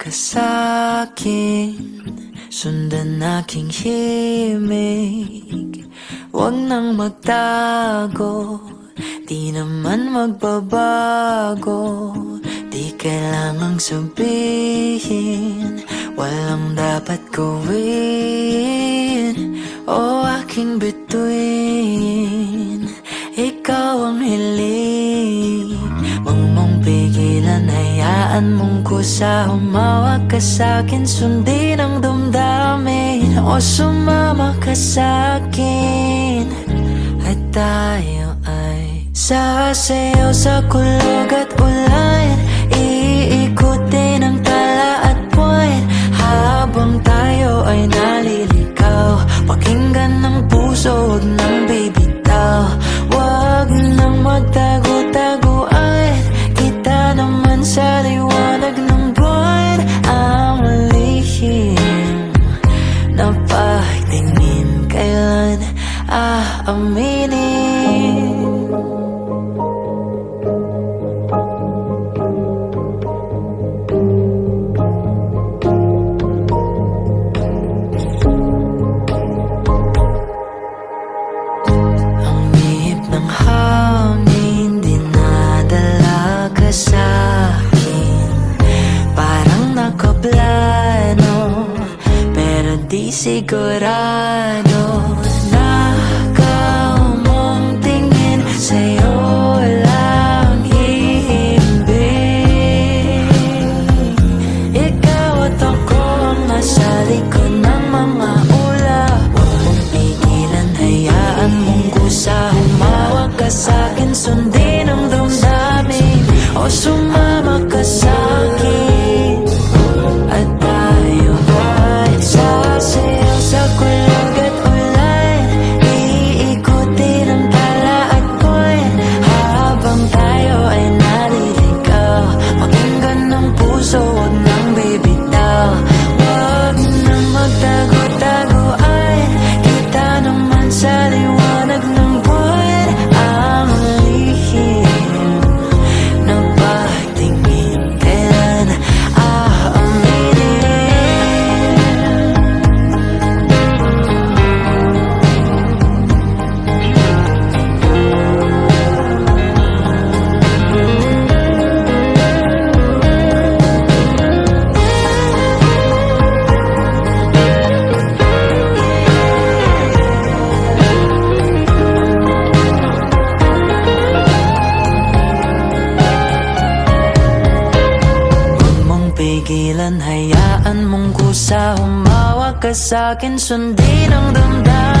ka sa'kin, sundan aking himig. Huwag nang magtago, di naman magbabago. Di kailangang sabihin, walang dapat gawin. O aking bituin, ikaw ang hiling. Huwag mong pigilan, hayaan mong kusa. Humawak ka sa'kin, sundin ang damdamin. O sumama ka sa'kin, at tayo ay sasayaw sa kulog at ulan. Iikutin ang tala at buwan, habang tayo ay naliligaw. Pakinggan ng puso, huwag nang bibitaw. Huwag nang magtago-taguan, kita naman sa liwanag ng buwan. Ang lihim na pagtingin, kailan aaminin? Sigurado nakaw mong tingin, sa'yo lang hihimbing. Ikaw at ako ang nasa likod ng mga ulap. Huwag mong pigilan, hayaan mong kusa. Humawak ka sa'kin, sundin ang damdamin. O sumama ka sa'kin, at tayo ay sasayaw sa kulog at ulan. Iikutin ang tala at buwan, habang tayo ay naliligaw. Pakinggan ng puso, huwag nang bibitaw. Huwag nang magtago-taguan, kita naman sa liwanag ng buwan. Ang lihim na pagtingin, kailan aaminin? Pigilan, hayaan mong kusa. Humawak ka sa'kin, sundin ang damdamin.